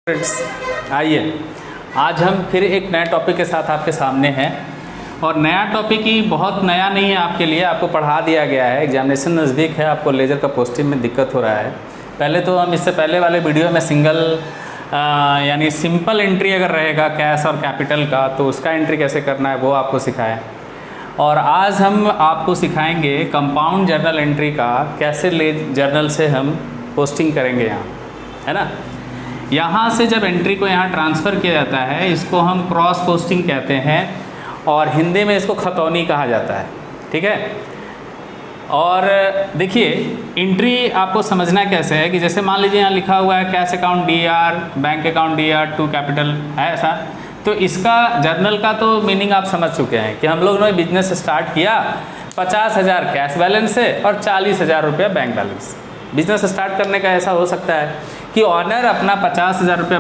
Friends आइए, आज हम फिर एक नए टॉपिक के साथ आपके सामने हैं। और नया टॉपिक ही बहुत नया नहीं है आपके लिए, आपको पढ़ा दिया गया है। एग्जामिनेशन नज़दीक है, आपको लेजर का पोस्टिंग में दिक्कत हो रहा है। पहले तो हम इससे पहले वाले वीडियो में सिंगल यानी सिंपल एंट्री अगर रहेगा कैश और कैपिटल का, तो उसका एंट्री कैसे करना है वो आपको सिखाया। और आज हम आपको सिखाएंगे कंपाउंड जर्नल एंट्री का, कैसे जर्नल से हम पोस्टिंग करेंगे यहाँ, है ना। यहाँ से जब एंट्री को यहाँ ट्रांसफ़र किया जाता है, इसको हम क्रॉस पोस्टिंग कहते हैं और हिंदी में इसको खतौनी कहा जाता है, ठीक है। और देखिए, एंट्री आपको समझना कैसे है कि जैसे मान लीजिए यहाँ लिखा हुआ है cash account DR, bank account DR to capital, है ऐसा। तो इसका जर्नल का तो मीनिंग आप समझ चुके हैं कि हम लोग ने बिजनेस स्टार्ट किया 50,000 कैश बैलेंस से और 40,000 रुपया बैंक बैलेंस। बिजनेस स्टार्ट करने का ऐसा हो सकता है कि ऑनर अपना 50,000 रुपया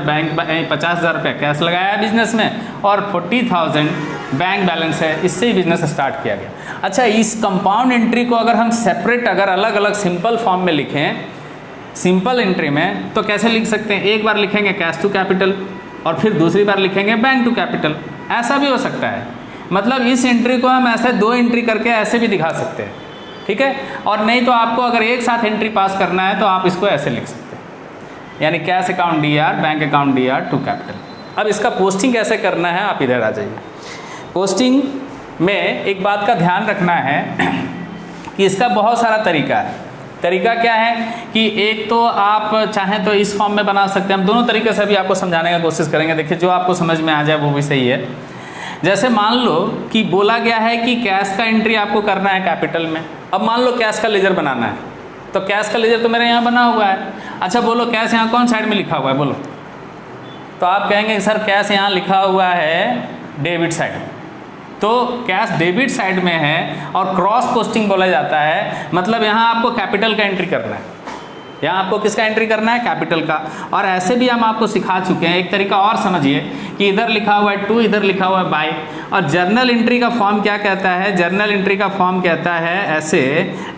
50,000 रुपया कैश लगाया बिजनेस में और 40,000 बैंक बैलेंस है, इससे ही बिजनेस स्टार्ट किया गया। अच्छा, इस कंपाउंड एंट्री को अगर हम सेपरेट अगर अलग अलग सिंपल फॉर्म में लिखें, सिंपल एंट्री में, तो कैसे लिख सकते हैं? एक बार लिखेंगे कैश टू कैपिटल और फिर दूसरी बार लिखेंगे बैंक टू कैपिटल, ऐसा भी हो सकता है। मतलब इस एंट्री को हम ऐसे दो एंट्री करके ऐसे भी दिखा सकते हैं, ठीक है। और नहीं तो आपको अगर एक साथ एंट्री पास करना है तो आप इसको ऐसे लिख सकते हैं, यानी cash account DR, bank account DR to capital. अब इसका पोस्टिंग कैसे करना है, आप इधर आ जाइए। पोस्टिंग में एक बात का ध्यान रखना है कि इसका बहुत सारा तरीका है। तरीका क्या है कि एक तो आप चाहें तो इस फॉर्म में बना सकते हैं, हम दोनों तरीके से भी आपको समझाने की कोशिश करेंगे। देखिए, जो आपको समझ में आ जाए वो भी सही है। जैसे मान लो कि बोला गया है कि कैश का एंट्री आपको करना है कैपिटल में। अब मान लो कैश का लेजर बनाना है, तो कैश का लेजर तो मेरे यहाँ बना हुआ है। अच्छा, बोलो कैश यहाँ कौन साइड में लिखा हुआ है, बोलो। तो आप कहेंगे सर कैश यहाँ लिखा हुआ है डेबिट साइड में, तो कैश डेबिट साइड में है और क्रॉस पोस्टिंग बोला जाता है। मतलब यहाँ आपको कैपिटल का एंट्री करना है, यहाँ आपको किसका एंट्री करना है? कैपिटल का। और ऐसे भी हम आपको सिखा चुके हैं। एक तरीका और समझिए कि इधर लिखा हुआ है टू, इधर लिखा हुआ है बाय। और जर्नल एंट्री का फॉर्म क्या कहता है? जर्नल एंट्री का फॉर्म कहता है ऐसे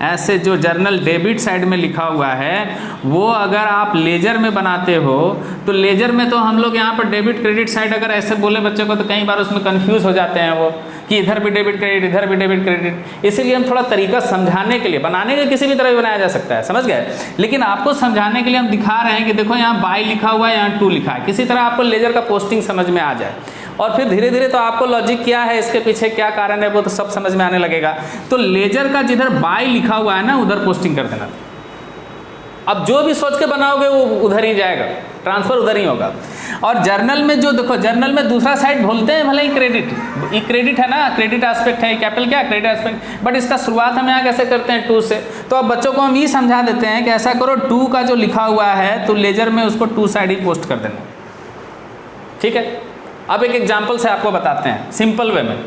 ऐसे जो जर्नल डेबिट साइड में लिखा हुआ है वो अगर आप लेजर में बनाते हो तो लेजर में तो हम लोग यहाँ पर डेबिट क्रेडिट साइड अगर ऐसे बोले बच्चों को तो कई बार उसमें कन्फ्यूज़ हो जाते हैं वो कि इधर भी डेबिट क्रेडिट, इधर भी डेबिट क्रेडिट। इसीलिए हम थोड़ा तरीका समझाने के लिए, बनाने के किसी भी तरह भी बनाया जा सकता है, समझ गए, लेकिन आपको समझाने के लिए हम दिखा रहे हैं कि देखो यहाँ बाय लिखा हुआ है, यहाँ टू लिखा है। किसी तरह आपको लेजर का पोस्टिंग समझ में आ जाए और फिर धीरे धीरे तो आपको लॉजिक क्या है, इसके पीछे क्या कारण है, वो तो सब समझ में आने लगेगा। तो लेजर का जिधर बाय लिखा हुआ है ना, उधर पोस्टिंग कर देना। अब जो भी सोच के बनाओगे वो उधर ही जाएगा, ट्रांसफ़र उधर ही होगा। और जर्नल में जो देखो, जर्नल में दूसरा साइड बोलते हैं भले ही क्रेडिट, ये क्रेडिट है ना, क्रेडिट एस्पेक्ट है, कैपिटल क्या क्रेडिट एस्पेक्ट, बट इसका शुरुआत हम यहाँ कैसे करते हैं? टू से। तो अब बच्चों को हम ये समझा देते हैं कि ऐसा करो, टू का जो लिखा हुआ है तो लेजर में उसको टू साइड ही पोस्ट कर देना, ठीक है। अब एक एग्जाम्पल से आपको बताते हैं सिंपल वे में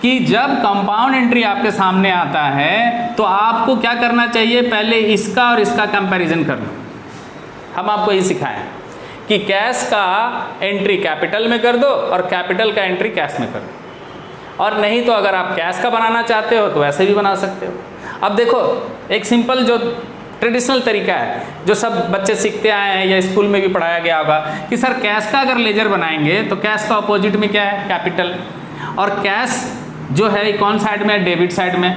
कि जब कंपाउंड एंट्री आपके सामने आता है तो आपको क्या करना चाहिए? पहले इसका और इसका कंपैरिजन करना। हम आपको ये सिखाएं कि कैश का एंट्री कैपिटल में कर दो और कैपिटल का एंट्री कैश में कर दो। और नहीं तो अगर आप कैश का बनाना चाहते हो तो ऐसे भी बना सकते हो। अब देखो, एक सिंपल जो ट्रेडिशनल तरीका है जो सब बच्चे सीखते आए हैं या स्कूल में भी पढ़ाया गया होगा कि सर कैश का अगर लेजर बनाएंगे तो कैश का अपोजिट में क्या है? कैपिटल। और कैश जो है कौन साइड में है? डेबिट साइड में।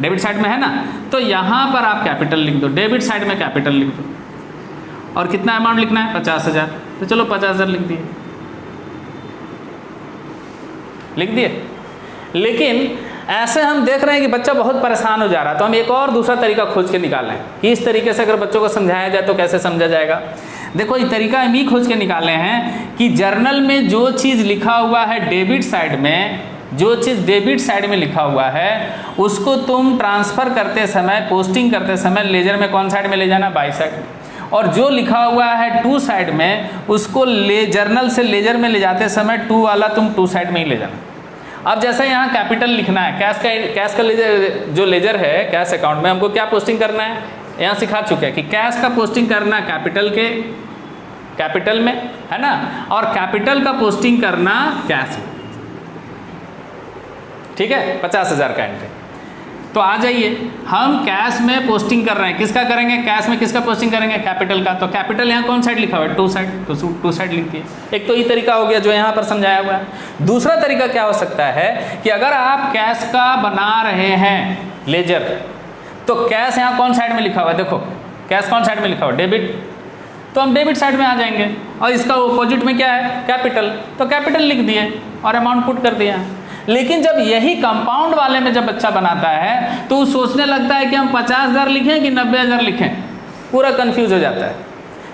डेबिट साइड में है ना, तो यहाँ पर आप कैपिटल लिख दो, डेबिट साइड में कैपिटल लिख दो। और कितना अमाउंट लिखना है? 50,000। तो चलो 50,000 लिख दिए, लिख दिए। लेकिन ऐसे हम देख रहे हैं कि बच्चा बहुत परेशान हो जा रहा है, तो हम एक और दूसरा तरीका खोज के निकालें कि इस तरीके से अगर बच्चों को समझाया जाए तो कैसे समझा जाएगा। देखो, ये तरीका हम ही खोज के निकाले हैं कि जर्नल में जो चीज़ लिखा हुआ है डेबिट साइड में, जो चीज़ डेबिट साइड में लिखा हुआ है उसको तुम ट्रांसफ़र करते समय, पोस्टिंग करते समय लेजर में कौन साइड में ले जाना? By side. और जो लिखा हुआ है टू साइड में उसको जर्नल से लेजर में ले जाते समय टू वाला तुम टू साइड में ही ले जाना। अब जैसे यहाँ कैपिटल लिखना है, कैश का लेजर जो लेजर है कैश अकाउंट में, हमको क्या पोस्टिंग करना है? यहाँ सिखा चुके हैं कि कैश का पोस्टिंग करना कैपिटल में, है ना, और कैपिटल का पोस्टिंग करना कैश में, ठीक है। 50,000 का एंट्री। तो आ जाइए, हम कैश में पोस्टिंग कर रहे हैं, किसका करेंगे, कैश में किसका पोस्टिंग करेंगे, कैपिटल का। तो कैपिटल यहाँ कौन साइड लिखा हुआ है, टू साइड, तो टू साइड लिख दिए। एक तो ये तरीका हो गया जो यहाँ पर समझाया हुआ है। दूसरा तरीका क्या हो सकता है कि अगर आप कैश का बना रहे हैं लेजर, तो कैश यहाँ कौन साइड में लिखा हुआ है, देखो कैश कौन साइड में लिखा हुआ है, डेबिट, तो हम डेबिट साइड में आ जाएंगे। और इसका ऑपोजिट में क्या है, कैपिटल, तो कैपिटल लिख दिए और अमाउंट पुट कर दिया। लेकिन जब यही कंपाउंड वाले में जब बच्चा बनाता है तो वो सोचने लगता है कि हम 50,000 लिखें कि 90,000 लिखें, पूरा कंफ्यूज हो जाता है।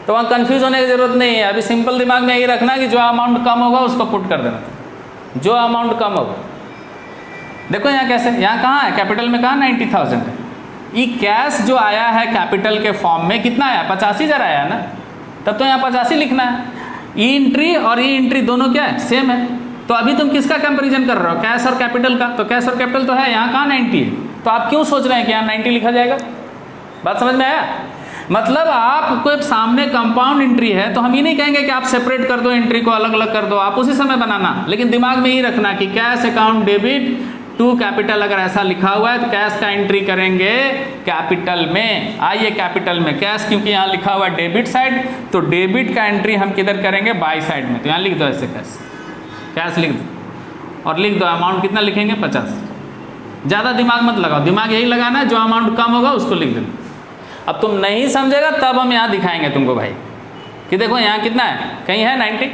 तो वहाँ कंफ्यूज होने की ज़रूरत नहीं है। अभी सिंपल दिमाग में यही रखना कि जो अमाउंट कम होगा उसको पुट कर देना, जो अमाउंट कम होगा। देखो यहाँ कैसे, यहाँ कहाँ है, कैपिटल में कहाँ 90,000 है। ये कैश जो आया है कैपिटल के फॉर्म में कितना आया, 85,000 आया है ना, तब तो यहाँ 85 लिखना है। ई एंट्री और ई एंट्री दोनों क्या है, सेम है। तो अभी तुम किसका कंपैरिजन कर रहे हो, कैश और कैपिटल का। तो कैश और कैपिटल तो है, यहाँ कहाँ 90 है, तो आप क्यों सोच रहे हैं कि यहाँ 90 लिखा जाएगा। बात समझ में आया। मतलब आपको सामने कंपाउंड एंट्री है तो हम ये नहीं कहेंगे कि आप सेपरेट कर दो, एंट्री को अलग अलग कर दो, आप उसी समय बनाना। लेकिन दिमाग में ये रखना कि cash account debit to capital, अगर ऐसा लिखा हुआ है तो कैश का एंट्री करेंगे कैपिटल में। आइए कैपिटल में कैश, क्योंकि यहाँ लिखा हुआ है डेबिट साइड, तो डेबिट का एंट्री हम किधर करेंगे, बाई साइड में। तो यहाँ लिख दो ऐसे कैश लिख दो और लिख दो अमाउंट कितना लिखेंगे, 50। ज़्यादा दिमाग मत लगाओ, दिमाग यही लगाना है जो अमाउंट कम होगा उसको लिख देना। अब तुम नहीं समझेगा तब हम यहाँ दिखाएंगे तुमको भाई कि देखो यहाँ कितना है, कहीं है 90,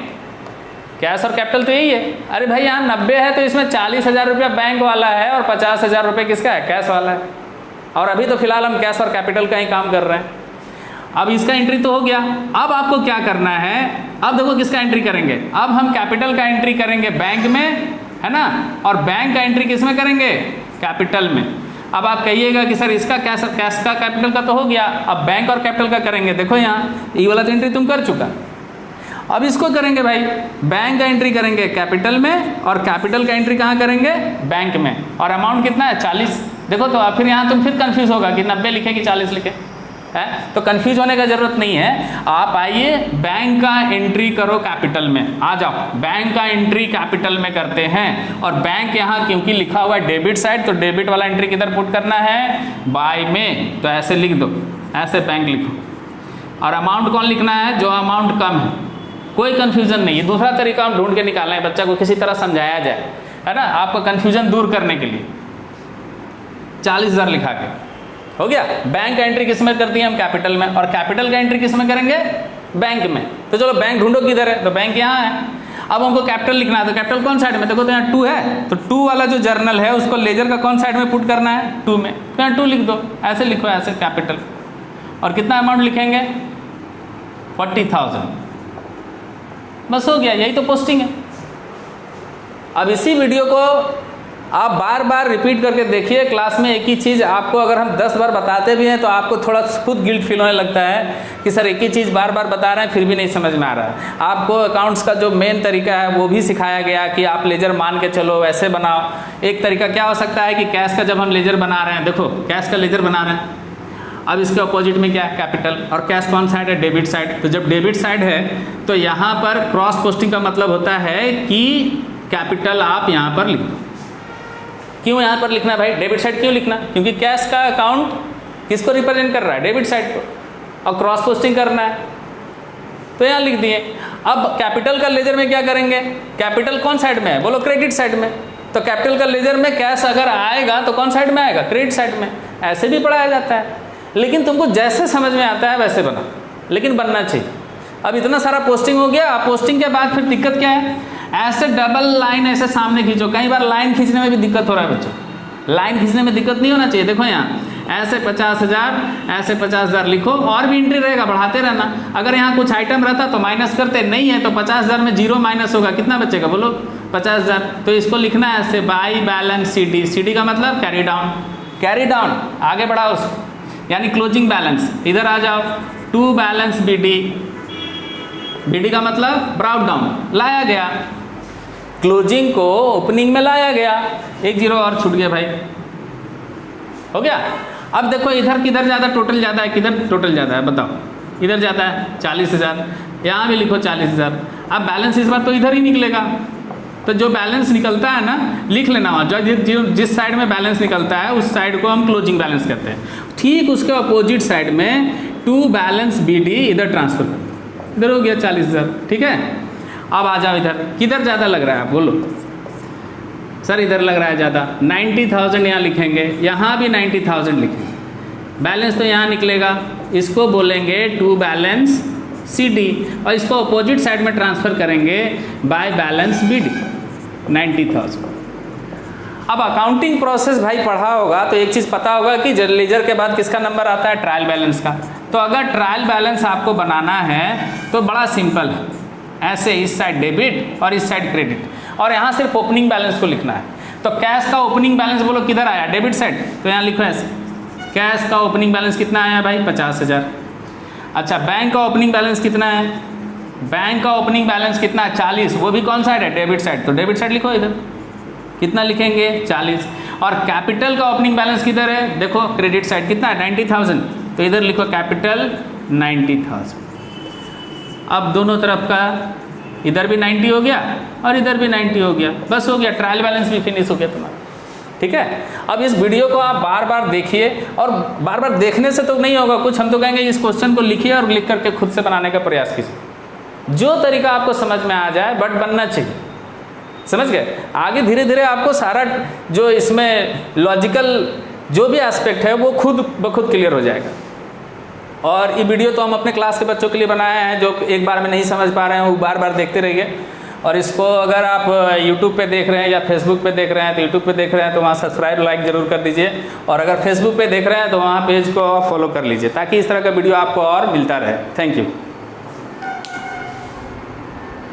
कैश और कैपिटल तो यही है। अरे भाई यहाँ 90 है तो इसमें 40,000 रुपया बैंक वाला है और 50,000 रुपये किसका है, कैश वाला है। और अभी तो फिलहाल हम कैश और कैपिटल का ही काम कर रहे हैं। अब इसका एंट्री तो हो गया। अब आपको क्या करना है, अब देखो किसका एंट्री करेंगे, अब हम कैपिटल का एंट्री करेंगे बैंक में, है ना, और बैंक का एंट्री किस में करेंगे, कैपिटल में। अब आप कहिएगा कि सर इसका कैश का कैपिटल का तो हो गया, अब बैंक और कैपिटल का करेंगे। देखो यहाँ ये वाला तो एंट्री तुम कर चुका, अब इसको करेंगे भाई, बैंक का एंट्री करेंगे कैपिटल में और कैपिटल का एंट्री कहाँ करेंगे, बैंक में। और अमाउंट कितना है, 40। देखो तो फिर यहाँ तुम फिर कंफ्यूज होगा कि 90 लिखे कि 40 लिखे, है। तो कंफ्यूज होने का जरूरत नहीं है। आप आइए बैंक का एंट्री करो कैपिटल में, आ जाओ बैंक का एंट्री कैपिटल में करते हैं। और बैंक यहाँ क्योंकि लिखा हुआ है डेबिट साइड, तो डेबिट वाला एंट्री किधर पुट करना है, बाय में। तो ऐसे लिख दो, ऐसे बैंक लिखो। और अमाउंट कौन लिखना है, जो अमाउंट कम है, कोई कंफ्यूजन नहीं है। दूसरा तरीका हम ढूंढ के निकालना है, बच्चा को किसी तरह समझाया जाए, है ना, आपका कंफ्यूजन दूर करने के लिए। 40,000 लिखा के हो गया। बैंक का एंट्री किस में कर दिए हम, कैपिटल में, और कैपिटल का एंट्री किस में करेंगे, बैंक में। तो चलो बैंक ढूंढो किधर है, तो बैंक यहाँ है। अब हमको कैपिटल लिखना है, तो कैपिटल कौन साइड में, देखो तो यहाँ 2 है, तो 2 वाला जो जर्नल है उसको लेजर का कौन साइड में पुट करना है, 2 में। तो यहाँ 2 लिख दो, ऐसे लिखो, ऐसे कैपिटल। और कितना अमाउंट लिखेंगे, 40,000। बस हो गया, यही तो पोस्टिंग है। अब इसी वीडियो को आप बार बार रिपीट करके देखिए क्लास में। एक ही चीज़ आपको अगर हम 10 बार बताते भी हैं तो आपको थोड़ा खुद गिल्ट फील होने लगता है कि सर एक ही चीज़ बार बार बता रहे हैं फिर भी नहीं समझ में आ रहा है। आपको अकाउंट्स का जो मेन तरीका है वो भी सिखाया गया कि आप लेजर मान के चलो, वैसे बनाओ। एक तरीका क्या हो सकता है कि कैश का जब हम लेजर बना रहे हैं, देखो कैश का लेजर बना रहे हैं, अब इसके अपोजिट में क्या है, कैपिटल, और कैश कौन साइड है, डेबिट साइड। तो जब डेबिट साइड है तो यहाँ पर क्रॉस पोस्टिंग का मतलब होता है कि कैपिटल आप यहाँ पर लिख दो। क्यों यहाँ पर लिखना है भाई, डेबिट साइड क्यों लिखना, क्योंकि कैश का अकाउंट किसको रिप्रेजेंट कर रहा है, डेबिट साइड को, और क्रॉस पोस्टिंग करना है तो यहाँ लिख दिए। अब कैपिटल का लेजर में क्या करेंगे, कैपिटल कौन साइड में है, बोलो क्रेडिट साइड में। तो कैपिटल का लेजर में कैश अगर आएगा तो कौन साइड में आएगा, क्रेडिट साइड में। ऐसे भी पढ़ाया जाता है, लेकिन तुमको जैसे समझ में आता है वैसे बना, लेकिन बनना चाहिए। अब इतना सारा पोस्टिंग हो गया, अब पोस्टिंग के बाद फिर दिक्कत क्या है, ऐसे डबल लाइन ऐसे सामने खींचो। कई बार लाइन खींचने में भी दिक्कत हो रहा है बच्चों, लाइन खींचने में दिक्कत नहीं होना चाहिए। देखो यहाँ ऐसे 50,000, ऐसे 50,000 लिखो, और भी एंट्री रहेगा, बढ़ाते रहना। अगर यहाँ कुछ आइटम रहता तो माइनस करते, नहीं है तो 50,000 में 0 माइनस होगा, कितना बचेगा बोलो, 50,000। तो इसको लिखना है ऐसे, by balance C D. C D का मतलब कैरी डाउन, कैरी डाउन आगे बढ़ाओ उसको, यानी क्लोजिंग बैलेंस। इधर आ जाओ, to balance B D, B D का मतलब ब्राउट डाउन, लाया गया, क्लोजिंग को ओपनिंग में लाया गया। 1 0 और छूट गया भाई, हो गया। अब देखो इधर किधर ज़्यादा, टोटल ज़्यादा है, किधर टोटल ज़्यादा है बताओ, इधर ज़्यादा है 40,000, यहाँ भी लिखो 40,000। अब बैलेंस इस बार तो इधर ही निकलेगा, तो जो बैलेंस निकलता है ना, लिख लेना, जिस साइड में बैलेंस निकलता है उस साइड को हम क्लोजिंग बैलेंस कहते हैं। ठीक उसके अपोजिट साइड में टू बैलेंस BD इधर ट्रांसफर कर दो, इधर हो गया 40,000, ठीक है। अब आ जाओ इधर, किधर ज़्यादा लग रहा है आप बोलो? सर इधर लग रहा है ज़्यादा, 90,000 यहाँ लिखेंगे, यहाँ भी 90,000 लिखेंगे, बैलेंस तो यहाँ निकलेगा, इसको बोलेंगे टू बैलेंस CD और इसको अपोजिट साइड में ट्रांसफ़र करेंगे बाय बैलेंस BD 90,000। अब अकाउंटिंग प्रोसेस भाई पढ़ा होगा तो एक चीज़ पता होगा कि लेजर के बाद किसका नंबर आता है? ट्रायल बैलेंस का। तो अगर ट्रायल बैलेंस आपको बनाना है तो बड़ा सिंपल है, ऐसे इस साइड डेबिट और इस साइड क्रेडिट, और यहाँ सिर्फ ओपनिंग बैलेंस को लिखना है। तो कैश का ओपनिंग बैलेंस बोलो किधर आया? डेबिट साइड, तो यहाँ लिखो ऐसे, कैश का ओपनिंग बैलेंस कितना आया भाई? 50,000। अच्छा, बैंक का ओपनिंग बैलेंस कितना है? बैंक का ओपनिंग बैलेंस कितना है? 40, वो भी कौन साइड है? डेबिट साइड, तो डेबिट साइड लिखो इधर, कितना लिखेंगे? 40। और कैपिटल का ओपनिंग बैलेंस किधर है? देखो क्रेडिट साइड कितना है? 90,000, तो इधर लिखो कैपिटल 90,000। अब दोनों तरफ का इधर भी 90 हो गया और इधर भी 90 हो गया, बस हो गया, ट्रायल बैलेंस भी फिनिश हो गया तुम्हारा, ठीक है। अब इस वीडियो को आप बार बार देखिए, और बार बार देखने से तो नहीं होगा कुछ, हम तो कहेंगे इस क्वेश्चन को लिखिए और लिख करके खुद से बनाने का प्रयास कीजिए, जो तरीका आपको समझ में आ जाए, बट बनना चाहिए, समझ गए। आगे धीरे धीरे आपको सारा जो इसमें लॉजिकल जो भी एस्पेक्ट है वो खुद ब खुद क्लियर हो जाएगा। और ये वीडियो तो हम अपने क्लास के बच्चों के लिए बनाए हैं, जो एक बार में नहीं समझ पा रहे हैं वो बार बार देखते रहिए। और इसको अगर आप YouTube पे देख रहे हैं या Facebook पे देख रहे हैं, तो YouTube पे देख रहे हैं तो वहाँ सब्सक्राइब लाइक ज़रूर कर दीजिए, और अगर Facebook पे देख रहे हैं तो वहाँ पेज को फॉलो कर लीजिए, ताकि इस तरह का वीडियो आपको और मिलता रहे। Thank you.